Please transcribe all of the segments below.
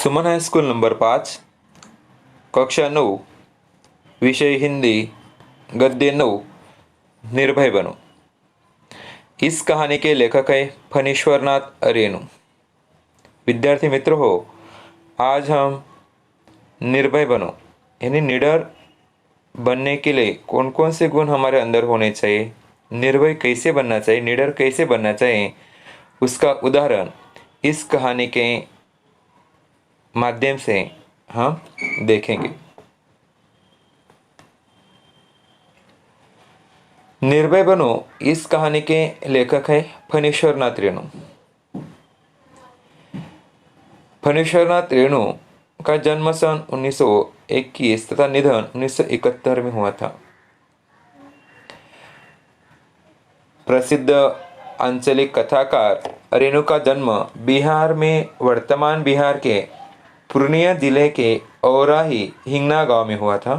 सुमन high school number 5, कक्षा 9, विषय हिंदी, गद्य 9, निर्भय बनो। इस कहानी के लेखक है फणीश्वरनाथ रेणु। विद्यार्थी मित्रों हो, आज हम निर्भय बनो यानी निडर बनने के लिए कौन कौन से गुण हमारे अंदर होने चाहिए, निर्भय कैसे बनना चाहिए, निडर कैसे बनना चाहिए, उसका उदाहरण इस कहानी के माध्यम से हम देखेंगे। निर्भय बनो इस कहानी के लेखक है फणीश्वरनाथ रेणु। फणीश्वरनाथ रेणु का जन्म सन 1921 तथा निधन 1971 में हुआ था। प्रसिद्ध आंचलिक कथाकार रेणु का जन्म बिहार में वर्तमान बिहार के पूर्णिया जिले के औराही हिंगना गांव में हुआ था।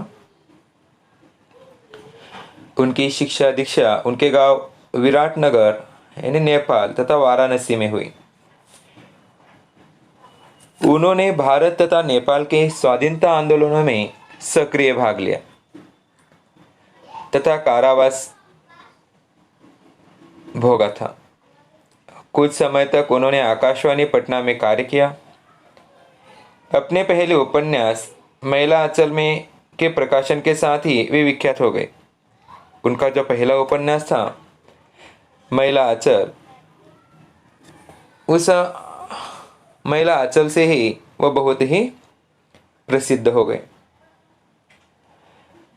उनकी शिक्षा दीक्षा उनके गांव विराटनगर यानी नेपाल तथा वाराणसी में हुई। उन्होंने भारत तथा नेपाल के स्वाधीनता आंदोलनों में सक्रिय भाग लिया तथा कारावास भोगा था। कुछ समय तक उन्होंने आकाशवाणी पटना में कार्य किया। अपने पहले उपन्यास महिला आंचल में के प्रकाशन के साथ ही वे विख्यात हो गए। उनका जो पहला उपन्यास था महिला आंचल, उस महिला आंचल से ही वह बहुत ही प्रसिद्ध हो गए।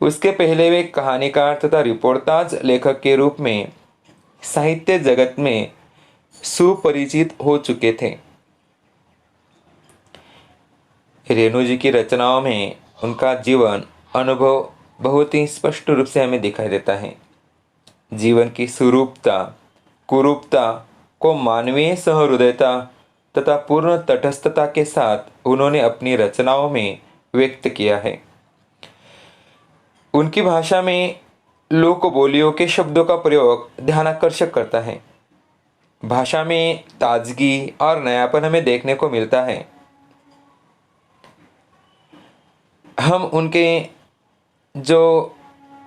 उसके पहले वे कहानीकार तथा रिपोर्टाज लेखक के रूप में साहित्य जगत में सुपरिचित हो चुके थे। रेणु जी की रचनाओं में उनका जीवन अनुभव बहुत ही स्पष्ट रूप से हमें दिखाई देता है। जीवन की सुरूपता कुरूपता को मानवीय सहृदयता तथा पूर्ण तटस्थता के साथ उन्होंने अपनी रचनाओं में व्यक्त किया है। उनकी भाषा में लोक बोलियों के शब्दों का प्रयोग ध्यानाकर्षक करता है। भाषा में ताजगी और नयापन हमें देखने को मिलता है। हम उनके जो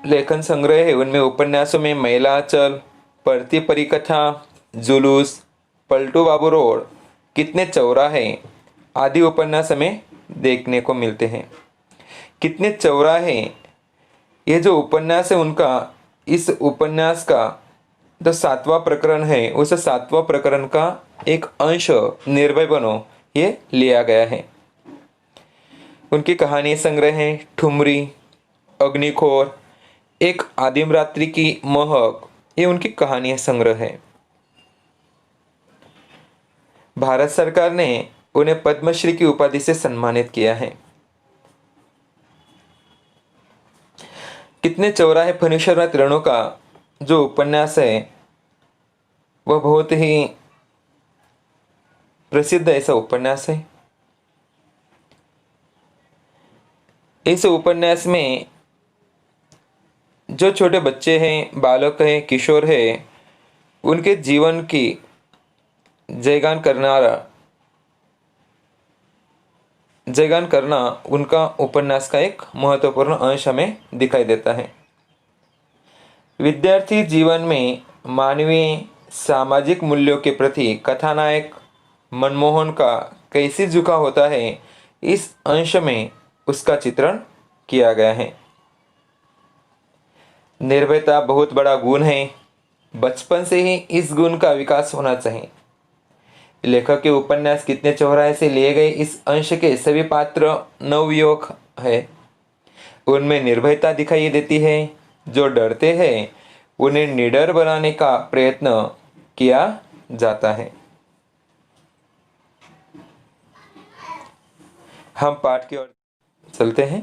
लेखन संग्रह है उनमें उपन्यासों में महिला आंचल, परती परिकथा, जुलूस, पलटू बाबू रोड, कितने चौराहे आदि उपन्यास हमें देखने को मिलते हैं। कितने चौराहे ये जो उपन्यास है उनका, इस उपन्यास का जो 7वां प्रकरण है उस 7वां प्रकरण का एक अंश निर्भय बनो ये लिया गया है। उनकी कहानी संग्रह है ठुमरी, अग्निखोर, एक आदिम रात्रि की महक, ये उनकी कहानी संग्रह है। भारत सरकार ने उन्हें पद्मश्री की उपाधि से सम्मानित किया है। कितने चौराहे फणीश्वरनाथ रेणु का जो उपन्यास है वह बहुत ही प्रसिद्ध ऐसा उपन्यास है। इस उपन्यास में जो छोटे बच्चे हैं, बालक हैं, किशोर हैं, उनके जीवन की जयगान करना उनका उपन्यास का एक महत्वपूर्ण अंश हमें दिखाई देता है। विद्यार्थी जीवन में मानवीय सामाजिक मूल्यों के प्रति कथानायक मनमोहन का कैसे झुकाव होता है, इस अंश में उसका चित्रण किया गया है। निर्भयता बहुत बड़ा गुण है। बचपन से ही इस गुण का विकास होना चाहिए। लेखक के उपन्यास कितने चौराहे से लिए गए इस अंश के सभी पात्र नवयुवक है। उनमें निर्भयता दिखाई देती है। जो डरते हैं उन्हें निडर बनाने का प्रयत्न किया जाता है। हम पाठ की ओर चलते हैं।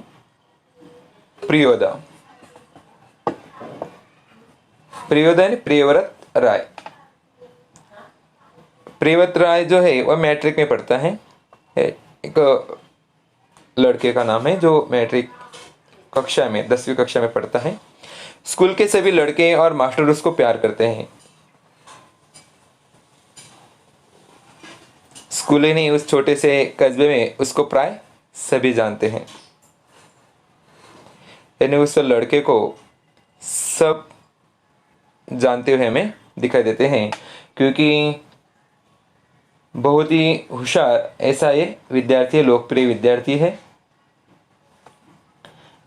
प्रियोदा, प्रियोदा यानी प्रियव्रत राय। प्रियव्रत राय जो है वह मैट्रिक में पढ़ता है। एक लड़के का नाम है जो मैट्रिक कक्षा में 10वीं कक्षा में पढ़ता है। स्कूल के सभी लड़के और मास्टर उसको प्यार करते हैं। स्कूल ही नहीं, उस छोटे से कस्बे में उसको प्राय सभी जानते हैं। यानी उस लड़के को सब जानते हुए हमें दिखाई देते हैं, क्योंकि बहुत ही होशियार ऐसा ये विद्यार्थी है, लोकप्रिय विद्यार्थी है।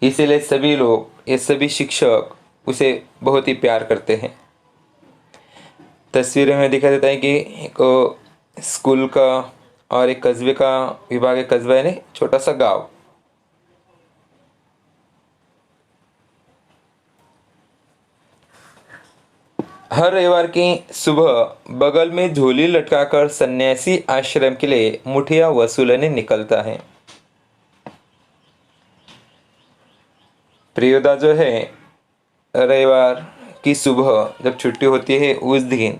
इसीलिए सभी लोग, ये सभी शिक्षक उसे बहुत ही प्यार करते हैं। तस्वीर में दिखाई देता है कि एक स्कूल का और एक कस्बे का विभाग है। कस्बा यानी छोटा सा गांव। हर रविवार की सुबह बगल में झोली लटकाकर सन्यासी आश्रम के लिए मुठिया वसूलने निकलता है। प्रियोदा जो है, रविवार की सुबह जब छुट्टी होती है उस दिन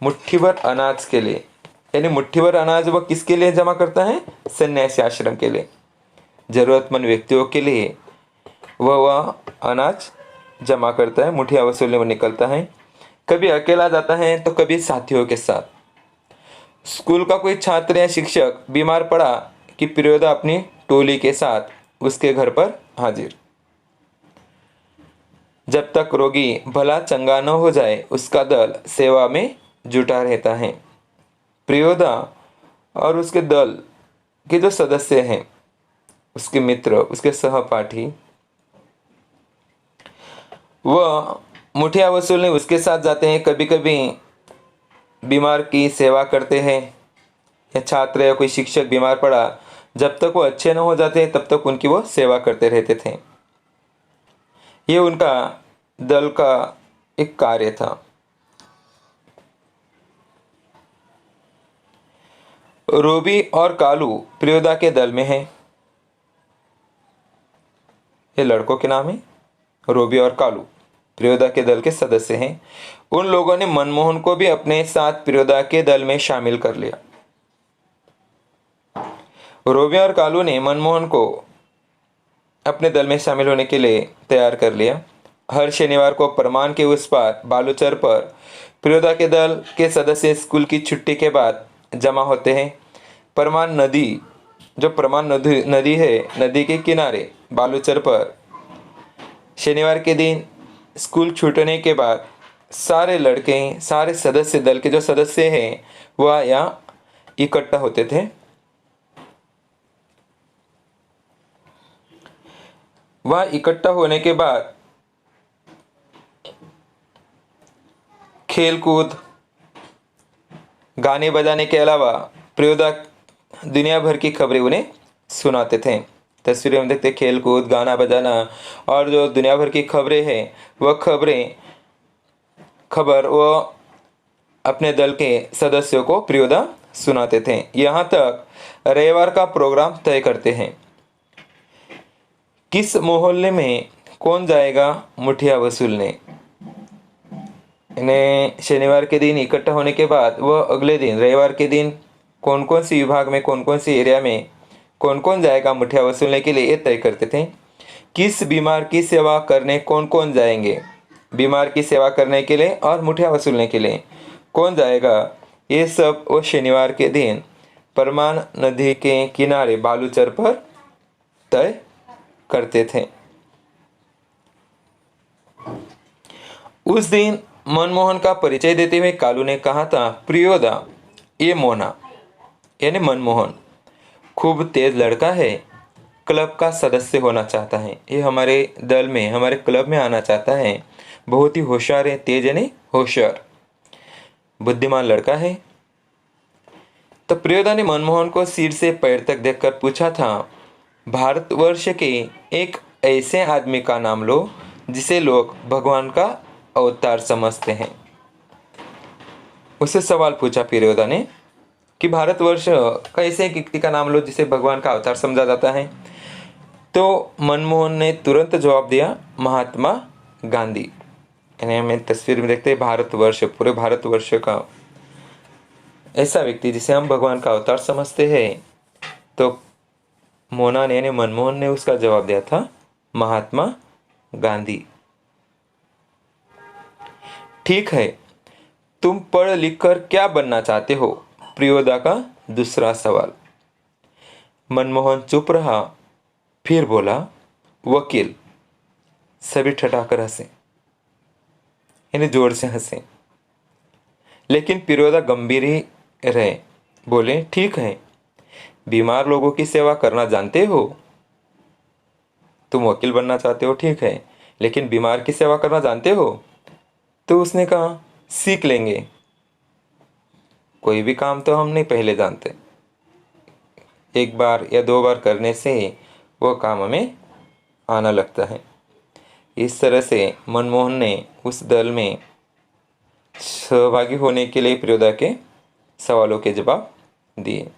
मुट्ठी भर अनाज के लिए, यानी मुट्ठी भर अनाज वह किसके लिए जमा करता है? सन्यासी आश्रम के लिए, जरूरतमंद व्यक्तियों के लिए वह अनाज जमा करता है, मुठिया वसूलने में निकलता है। कभी अकेला जाता है तो कभी साथियों के साथ। स्कूल का कोई छात्र या शिक्षक बीमार पड़ा कि प्रियोदा अपनी टोली के साथ उसके घर पर हाजिर। जब तक रोगी भला चंगा न हो जाए उसका दल सेवा में जुटा रहता है। प्रियोदा और उसके दल के जो सदस्य हैं, उसके मित्र, उसके सहपाठी, वह मुठिया वसूलने उसके साथ जाते हैं। कभी कभी बीमार की सेवा करते हैं, या छात्र या कोई शिक्षक बीमार पड़ा, जब तक वो अच्छे न हो जाते तब तक उनकी वो सेवा करते रहते थे। ये उनका दल का एक कार्य था। रोबी और कालू प्रियोदा के दल में हैं। ये लड़कों के नाम है, रोबी और कालू प्रियोदा के दल के सदस्य हैं। उन लोगों ने मनमोहन को भी अपने साथ प्रियोदा के दल में शामिल कर लिया। रोबी और कालू ने मनमोहन को अपने दल में शामिल होने के लिए तैयार कर लिया। हर शनिवार को परमान के उस पार बालूचर पर प्रियोदा के दल के सदस्य स्कूल की छुट्टी के बाद जमा होते हैं। परमान नदी, जो परमान नदी है, नदी के किनारे बालूचर पर शनिवार के दिन स्कूल छूटने के बाद सारे लड़के, सारे सदस्य, दल के जो सदस्य हैं, वह यहाँ इकट्ठा होते थे। वह इकट्ठा होने के बाद खेल कूद, गाने बजाने के अलावा प्रियोदा दुनिया भर की खबरें उन्हें सुनाते थे। तस्वीरें में देखते खेल कूद, गाना बजाना और जो दुनिया भर की खबरें हैं, वह खबर वो अपने दल के सदस्यों को प्रियोदा सुनाते थे। यहाँ तक रविवार का प्रोग्राम तय करते हैं। किस मोहल्ले में कौन जाएगा मुठिया वसूलने। इन्हें शनिवार के दिन इकट्ठा होने के बाद वह अगले दिन रविवार के दिन कौन कौन सी विभाग में, कौन कौन सी एरिया में कौन कौन जाएगा मुठिया वसूलने के लिए, ये तय करते थे। किस बीमार की सेवा करने कौन कौन जाएंगे, बीमार की सेवा करने के लिए और मुठिया वसूलने के लिए कौन जाएगा, ये सब वो शनिवार के दिन परमान नदी के किनारे बालूचर पर तय करते थे। उस दिन मनमोहन का परिचय देते हुए कालू ने कहा था, प्रियोदा, ये मोना यानी मनमोहन खूब तेज लड़का है, क्लब का सदस्य होना चाहता है। ये हमारे दल में, हमारे क्लब में आना चाहता है। बहुत ही होशियार है, तेज यानी होशियार, बुद्धिमान लड़का है। तो प्रियोदा ने मनमोहन को सिर से पैर तक देखकर पूछा था, भारतवर्ष के एक ऐसे आदमी का नाम लो जिसे लोग भगवान का अवतार समझते हैं। उससे सवाल पूछा प्रियोदा ने कि भारतवर्ष का ऐसे एक व्यक्ति का नाम लो जिसे भगवान का अवतार समझा जाता है। तो मनमोहन ने तुरंत जवाब दिया, महात्मा गांधी। यानी हमें तस्वीर में देखते हैं भारतवर्ष, पूरे भारतवर्ष का ऐसा व्यक्ति जिसे हम भगवान का अवतार समझते हैं। तो मोना ने यानी मनमोहन ने उसका जवाब दिया था, महात्मा गांधी। ठीक है, तुम पढ़ लिख कर क्या बनना चाहते हो, प्रियोदा का दूसरा सवाल। मनमोहन चुप रहा, फिर बोला, वकील। सभी ठठाकर हंसे, यानी जोर से हंसे। लेकिन पिरोदा गंभीर ही रहे। बोले, ठीक है, बीमार लोगों की सेवा करना जानते हो? तुम वकील बनना चाहते हो, ठीक है, लेकिन बीमार की सेवा करना जानते हो? तो उसने कहा, सीख लेंगे। कोई भी काम तो हम नहीं पहले जानते, एक बार या दो बार करने से वह काम हमें आना लगता है। इस तरह से मनमोहन ने उस दल में सहभागी होने के लिए प्रियोदा के सवालों के जवाब दिए।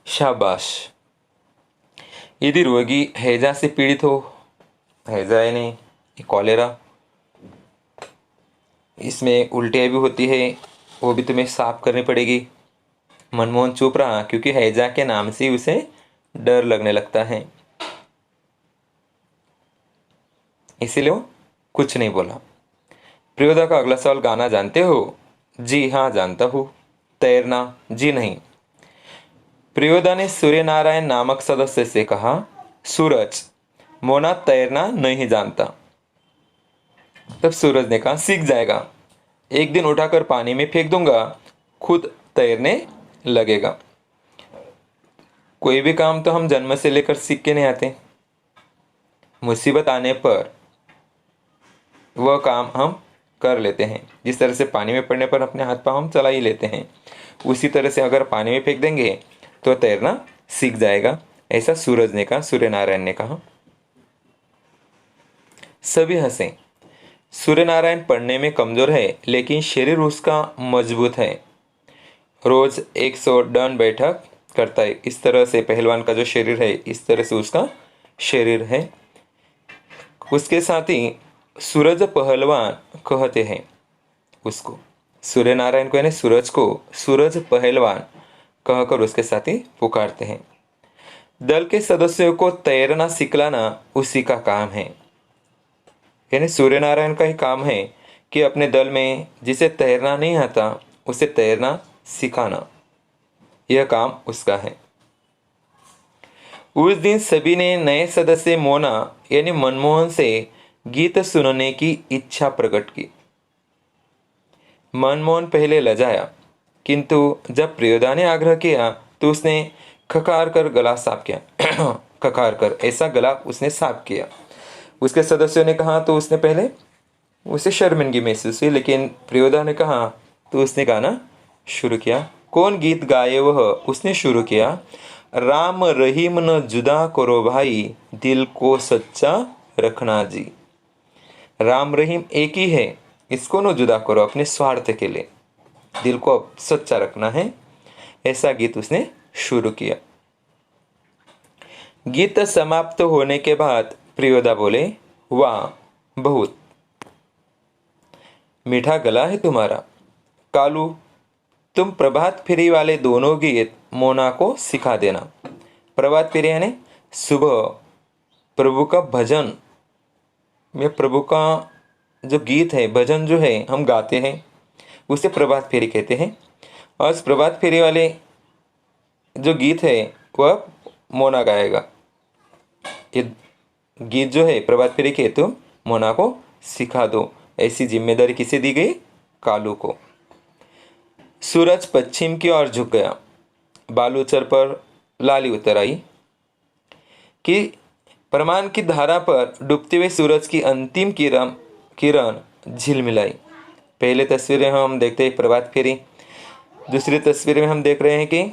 शाबाश। यदि रोगी हैजा से पीड़ित हो, हैजा है नहीं, कॉलेरा, इसमें उल्टियाँ भी होती है, वो भी तुम्हें साफ करनी पड़ेगी। मनमोहन चुप रहा, क्योंकि हैजा के नाम से ही उसे डर लगने लगता है, इसीलिए वो कुछ नहीं बोला। प्रियोदा का अगला सवाल, गाना जानते हो? जी हाँ, जानता हूँ। तैरना? जी नहीं। प्रियोदा ने सूर्य नारायण नामक सदस्य से कहा, सूरज, मोना तैरना नहीं जानता। तब सूरज ने कहा, सीख जाएगा, एक दिन उठाकर पानी में फेंक दूंगा, खुद तैरने लगेगा। कोई भी काम तो हम जन्म से लेकर सीख के नहीं आते, मुसीबत आने पर वह काम हम कर लेते हैं। जिस तरह से पानी में पड़ने पर अपने हाथ पांव हम चला ही लेते हैं, उसी तरह से अगर पानी में फेंक देंगे तो तैरना सीख जाएगा, ऐसा सूरज ने कहा, सूर्य नारायण ने कहा। सभी हंसे। सूर्य नारायण पढ़ने में कमजोर है, लेकिन शरीर उसका मजबूत है। रोज 100 डन बैठक करता है। इस तरह से पहलवान का जो शरीर है, इस तरह से उसका शरीर है। उसके साथ ही सूरज पहलवान कहते हैं उसको, सूर्य नारायण को यानी सूरज को सूरज पहलवान कहकर उसके साथ ही पुकारते हैं। दल के सदस्यों को तैरना सिखलाना उसी का काम है, यानी सूर्य नारायण का ही काम है कि अपने दल में जिसे तैरना नहीं आता उसे तैरना सिखाना, यह काम उसका है। उस दिन सभी ने नए सदस्य मोना यानी मनमोहन से गीत सुनने की इच्छा प्रकट की। मनमोहन पहले लजाया, किंतु जब प्रियोदा ने आग्रह किया तो उसने खकार कर गला साफ किया। खकार कर ऐसा गला उसने साफ किया। उसके सदस्यों ने कहा तो उसने पहले उसे शर्मिंदगी महसूस हुई, लेकिन प्रियोदा ने कहा तो उसने गाना शुरू किया। कौन गीत गाए वह उसने शुरू किया। राम रहीम न जुदा करो भाई, दिल को सच्चा रखना जी। राम रहीम एक ही है, इसको न जुदा करो अपने स्वार्थ के लिए, दिल को सच्चा रखना है, ऐसा गीत उसने शुरू किया। गीत समाप्त होने के बाद प्रियोदा बोले, वाह, बहुत मीठा गला है तुम्हारा। कालू, तुम प्रभात फेरी वाले दोनों गीत मोना को सिखा देना। प्रभात फेरी यानी सुबह प्रभु का भजन में प्रभु का जो गीत है, भजन जो है हम गाते हैं, उसे प्रभात फेरी कहते हैं। और इस प्रभात फेरी वाले जो गीत है वह मोना गाएगा। ये गीत जो है प्रभात फेरी के तो मोना को सिखा दो, ऐसी जिम्मेदारी किसे दी गई? कालू को। सूरज पश्चिम की ओर झुक गया। बालूचर पर लाली उतर आई कि परमान की धारा पर डूबते हुए सूरज की अंतिम किरण झिलमिलाई। पहले तस्वीर में हम देखते हैं प्रभात फेरी, दूसरी तस्वीर में हम देख रहे हैं कि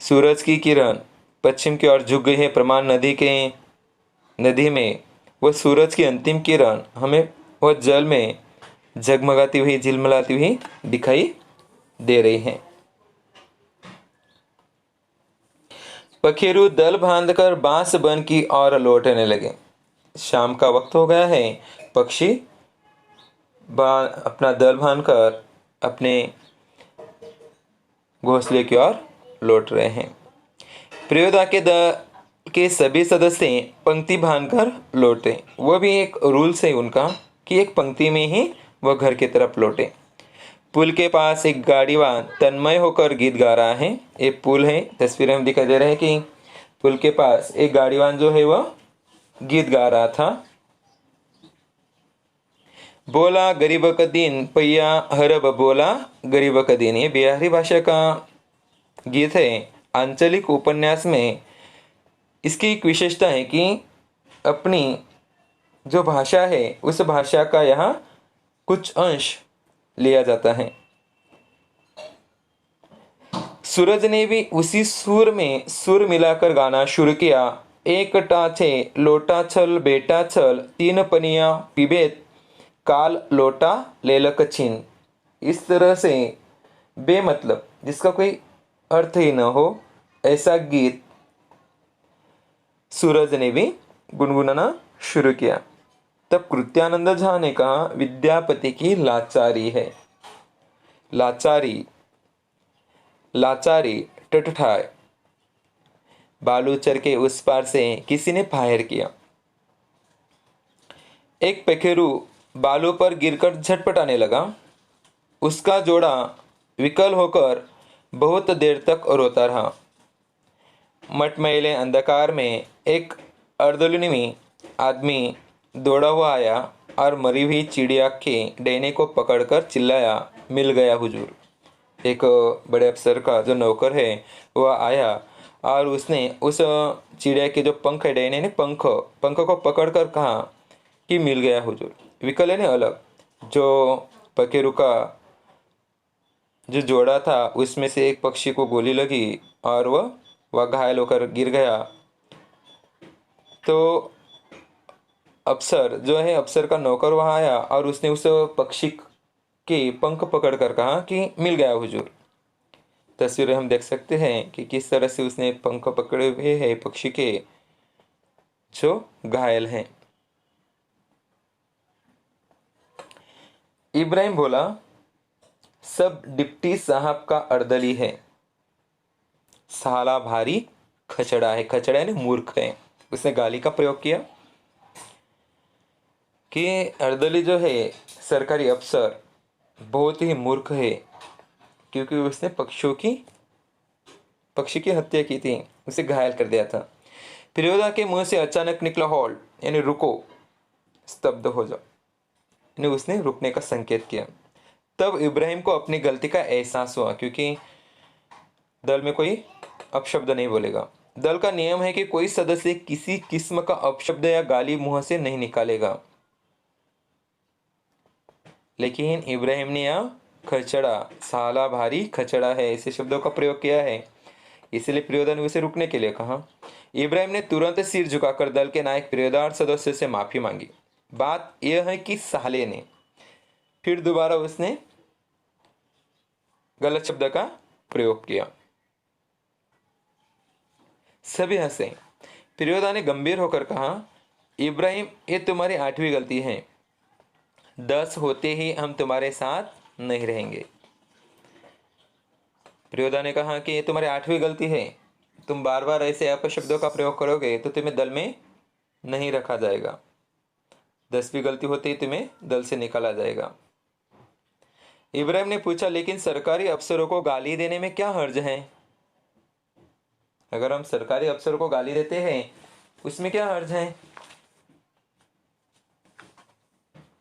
सूरज की किरण पश्चिम की ओर झुक गई है। परमान नदी में वह सूरज की अंतिम किरण हमें वह जल में जगमगाती हुई झिलमिलाती हुई दिखाई दे रही है। पखेरु दल बांधकर बांस बन की ओर लौटने लगे। शाम का वक्त हो गया है। पक्षी अपना दल बांधकर अपने घोंसले की ओर लौट रहे हैं। प्रियोदा के दल के सभी सदस्य पंक्ति बांधकर लौटे। वह भी एक रूल्स है उनका कि एक पंक्ति में ही वह घर की तरफ लौटे। पुल के पास एक गाड़ीवान तन्मय होकर गीत गा रहा है। एक पुल है, तस्वीर में दिखाई दे रहा है कि पुल के पास एक गाड़ीवान जो है वह गीत गा रहा था। बोला गरीब का दिन पैया हरब बोला गरीब का दिन, ये बिहारी भाषा का गीत है। आंचलिक उपन्यास में इसकी एक विशेषता है कि अपनी जो भाषा है उस भाषा का यहाँ कुछ अंश लिया जाता है। सूरज ने भी उसी सुर में सुर मिलाकर गाना शुरू किया। एक टाछे लोटा छल बेटा छल तीन पनिया पिबेत काल लोटा लेलक छीन। इस तरह से बेमतलब, जिसका कोई अर्थ ही न हो, ऐसा गीत सूरज ने भी गुनगुनाना शुरू किया। तब कृत्यानंद झा ने कहा, विद्यापति की लाचारी है। लाचारी लाचारी टटठाए। बालूचर के उस पार से किसी ने फायर किया। एक पखेरु बालू पर गिरकर झटपटाने लगा। उसका जोड़ा विकल होकर बहुत देर तक रोता रहा। मटमैले अंधकार में एक अर्धनिमी आदमी दौड़ा हुआ आया और मरी हुई चिड़िया के डैने को पकड़कर चिल्लाया, मिल गया हुजूर। एक बड़े अफसर का जो नौकर है वह आया और उसने उस चिड़िया के जो पंख है, डैने ने पंख पंख को पकड़कर कहा कि मिल गया हुजूर। विकल है ने अलग, जो पखेरु का जो जोड़ा था उसमें से एक पक्षी को गोली लगी और वह घायल होकर गिर गया। तो अफसर जो है, अफसर का नौकर वहां आया और उसने उस पक्षी के पंख पकड़कर कहा कि मिल गया हुजूर। तस्वीरें हम देख सकते हैं कि किस तरह से उसने पंख पकड़े हुए हैं पक्षी के जो घायल हैं। इब्राहिम बोला, सब डिप्टी साहब का अर्दली है। साला भारी खचड़ा है। खचड़ा है मूर्ख है। उसने गाली का प्रयोग किया कि अर्दली जो है सरकारी अफसर बहुत ही मूर्ख है, क्योंकि उसने पक्षी की हत्या की थी, उसे घायल कर दिया था। प्रियोदा के मुंह से अचानक निकला हॉल्ट, यानी रुको, स्तब्ध हो जाओ, यानी उसने रुकने का संकेत किया। तब इब्राहिम को अपनी गलती का एहसास हुआ, क्योंकि दल में कोई अपशब्द नहीं बोलेगा। दल का नियम है कि कोई सदस्य किसी किस्म का अपशब्द या गाली मुंह से नहीं निकालेगा, लेकिन इब्राहिम ने यह खचड़ा, साला भारी खचड़ा है, ऐसे शब्दों का प्रयोग किया है। इसलिए प्रियोदा ने उसे रुकने के लिए कहा। इब्राहिम ने तुरंत सिर झुकाकर दल के नायक प्रियोदा और सदस्य से माफी मांगी। बात यह है कि साले ने फिर दोबारा उसने गलत शब्द का प्रयोग किया। सभी हंसे। प्रियोदा ने गंभीर होकर कहा, इब्राहिम, ये तुम्हारी 8वीं गलती है। 10 होते ही हम तुम्हारे साथ नहीं रहेंगे। प्रियोदा ने कहा कि ये तुम्हारी 8वीं गलती है। तुम बार बार ऐसे अपशब्दों का प्रयोग करोगे तो तुम्हें दल में नहीं रखा जाएगा। 10वीं गलती होते ही तुम्हें दल से निकाला जाएगा। इब्राहिम ने पूछा, लेकिन सरकारी अफसरों को गाली देने में क्या हर्ज है? अगर हम सरकारी अफसरों को गाली देते हैं उसमें क्या हर्ज है?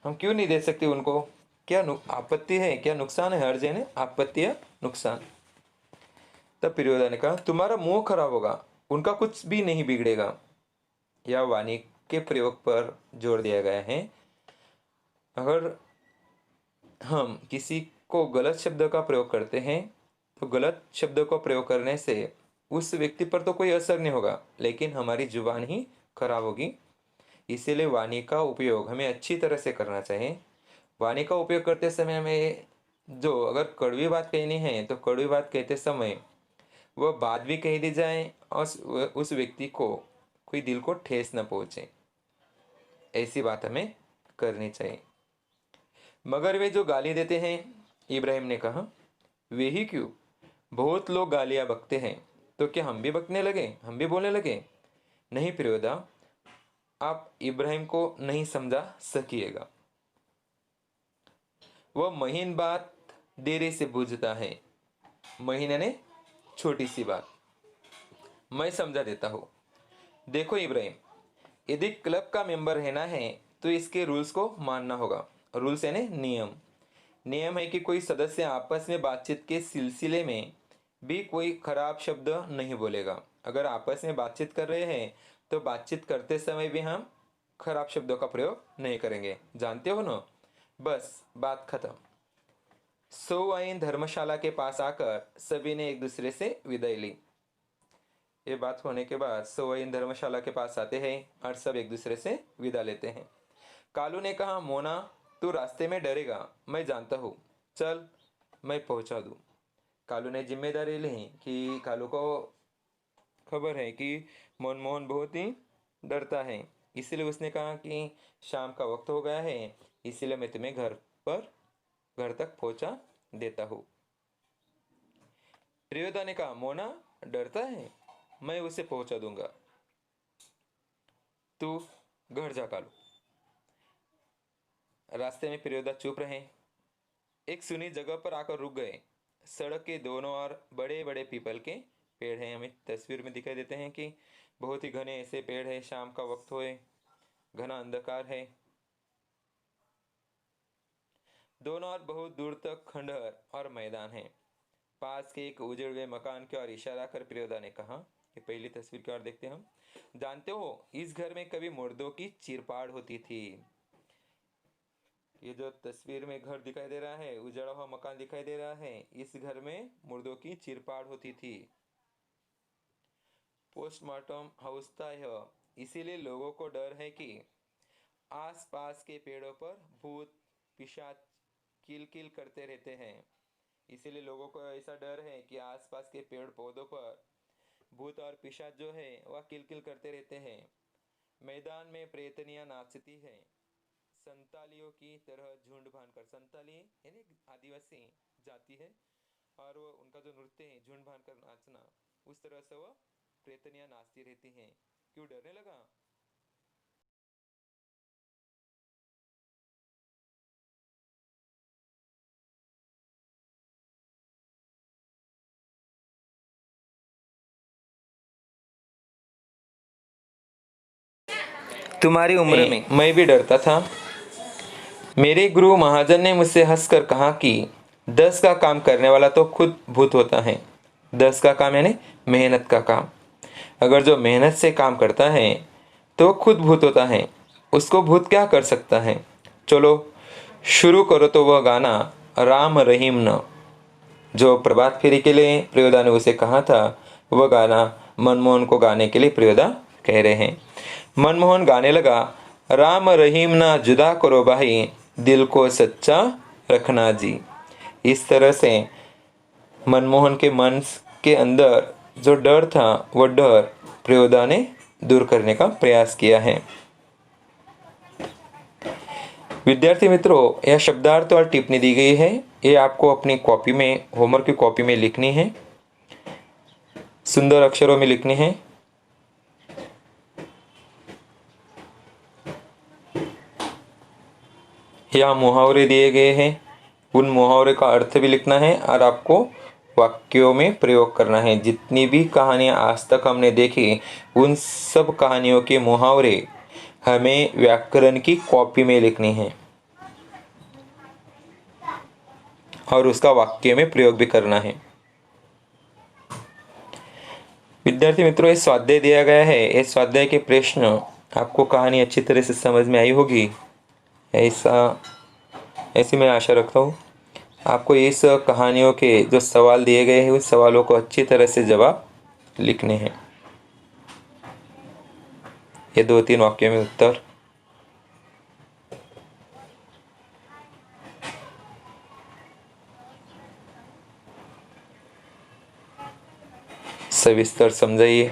हम क्यों नहीं दे सकते उनको? क्या आपत्ति है? क्या नुकसान है? हर्ज है ना, आपत्ति या नुकसान। तब प्रियोदा ने कहा, तुम्हारा मुंह खराब होगा, उनका कुछ भी नहीं बिगड़ेगा। यह वाणी के प्रयोग पर जोर दिया गया है। अगर हम किसी को गलत शब्द का प्रयोग करते हैं तो गलत शब्द को प्रयोग करने से उस व्यक्ति पर तो कोई असर नहीं होगा, लेकिन हमारी जुबान ही खराब होगी। इसीलिए वाणी का उपयोग हमें अच्छी तरह से करना चाहिए। वाणी का उपयोग करते समय हमें जो अगर कड़वी बात कहनी है तो कड़वी बात कहते समय वह बात भी कह दी जाए और उस व्यक्ति को कोई दिल को ठेस न पहुंचे, ऐसी बात हमें करनी चाहिए। मगर वे जो गाली देते हैं, इब्राहिम ने कहा, वे ही क्यों, बहुत लोग गालियां बकते हैं, तो क्या हम भी बकने लगे, हम भी बोलने लगे? नहीं प्रियोदा, आप इब्राहिम को नहीं समझा सकिएगा। वह महीन बात देरी से बुझता है। महीने ने छोटी सी बात, मैं समझा देता हूँ। देखो इब्राहिम, यदि क्लब का मेंबर रहना है तो इसके रूल्स को मानना होगा। रूल्स यानी नियम। नियम है कि कोई सदस्य आपस में बातचीत के सिलसिले में भी कोई खराब शब्द नहीं बोलेगा। अगर आपस में बातचीत कर रहे हैं तो बातचीत करते समय भी हम खराब शब्दों का प्रयोग नहीं करेंगे, जानते हो ना। बस बात खत्म। सो आइन धर्मशाला के पास आकर सभी ने एक दूसरे से विदाई ली। ये बात होने के बाद सो आइन धर्मशाला के पास आते हैं और सब एक दूसरे से विदा लेते हैं। कालू ने कहा, मोना तू रास्ते में डरेगा, मैं जानता हूँ, चल मैं पहुंचा दूँ। कालू ने जिम्मेदारी ली कि कालू को खबर है कि मनमोहन बहुत ही डरता है, इसलिए उसने कहा कि शाम का वक्त हो गया है, इसलिए मैं तुम्हें घर तक पहुंचा देता हूँ। प्रियोदा ने कहा, मोना डरता है, मैं उसे पहुंचा दूंगा, तू घर जा कालू। रास्ते में प्रियोदा चुप रहे। एक सुनी जगह पर आकर रुक गए। सड़क के दोनों ओर बड़े बड़े पीपल के पेड़ हैं। हमें तस्वीर में दिखाई देते हैं कि बहुत ही घने ऐसे पेड़ हैं। शाम का वक्त होए, घना अंधकार है। दोनों ओर बहुत दूर तक खंडहर और मैदान है। पास के एक उजड़े हुए मकान की ओर इशारा कर प्रियोदा ने कहा, ये पहली तस्वीर की ओर देखते हैं हम। जानते हो, इस घर में कभी मुर्दों की चीरपाड़ होती थी। ये जो तस्वीर में घर दिखाई दे रहा है, उजड़ा हुआ मकान दिखाई दे रहा है, इस घर में मुर्दों की चीरपाड़ होती थी। पोस्टमार्टम हाउस था यह, इसीलिए लोगों को डर है कि आसपास के पेड़ों पर भूत पिशाच किलकिल करते रहते हैं। इसीलिए लोगों को ऐसा डर है कि आसपास के पेड़ पौधों पर भूत और पिशाच जो है वह किलकिल करते रहते हैं। मैदान में प्रेतनियां नाचती है, संतालियों की तरह झुंड बांधकर। संताली यानी आदिवासी जाति है और वो उनका जो नृत्य है झुंड बांधकर नाचना, उस तरह से वह प्रेतनियां नाचती रहती हैं। क्यों डरने लगा? तुम्हारी उम्र में मैं भी डरता था। मेरे गुरु महाजन ने मुझसे हंसकर कहा कि 10 का काम करने वाला तो खुद भूत होता है। 10 का काम यानी मेहनत का काम। अगर जो मेहनत से काम करता है तो खुद भूत होता है, उसको भूत क्या कर सकता है। चलो शुरू करो तो वह गाना राम रहीम न, जो प्रभात फेरी के लिए प्रियोदा ने उसे कहा था, वह गाना मनमोहन को गाने के लिए प्रियोदा कह रहे हैं। मनमोहन गाने लगा, राम रहीम ना जुदा करो भाई, दिल को सच्चा रखना जी। इस तरह से मनमोहन के मन के अंदर जो डर था, वह डर प्रियोदा ने दूर करने का प्रयास किया है। विद्यार्थी मित्रों, यह शब्दार्थ और टिप्पणी दी गई है, ये आपको अपनी कॉपी में, होमवर्क की कॉपी में लिखनी है, सुंदर अक्षरों में लिखनी है। यहाँ मुहावरे दिए गए हैं, उन मुहावरे का अर्थ भी लिखना है और आपको वाक्यों में प्रयोग करना है। जितनी भी कहानियाँ आज तक हमने देखी, उन सब कहानियों के मुहावरे हमें व्याकरण की कॉपी में लिखनी है और उसका वाक्य में प्रयोग भी करना है। विद्यार्थी मित्रों, ये स्वाध्याय दिया गया है। इस स्वाध्याय के प्रश्न आपको कहानी अच्छी तरह से समझ में आई होगी, ऐसी मैं आशा रखता हूँ। आपको इस कहानियों के जो सवाल दिए गए हैं, उस सवालों को अच्छी तरह से जवाब लिखने हैं। ये 2-3 वाक्यों में उत्तर। सविस्तर समझाइए।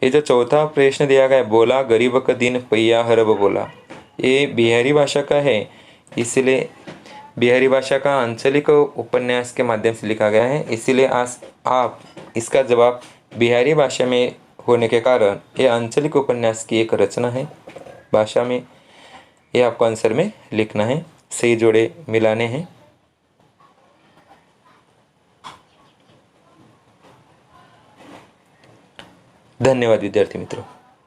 ये जो चौथा प्रश्न दिया गया है, बोला गरीब का दिन पैया हरब बोला, ये बिहारी भाषा का है, इसलिए बिहारी भाषा का आंचलिक उपन्यास के माध्यम से लिखा गया है, इसीलिए आज आप इसका जवाब बिहारी भाषा में होने के कारण ये आंचलिक उपन्यास की एक रचना है भाषा में, ये आपको आंसर में लिखना है, सही जोड़े मिलाने हैं। धन्यवाद विद्यार्थी मित्रों।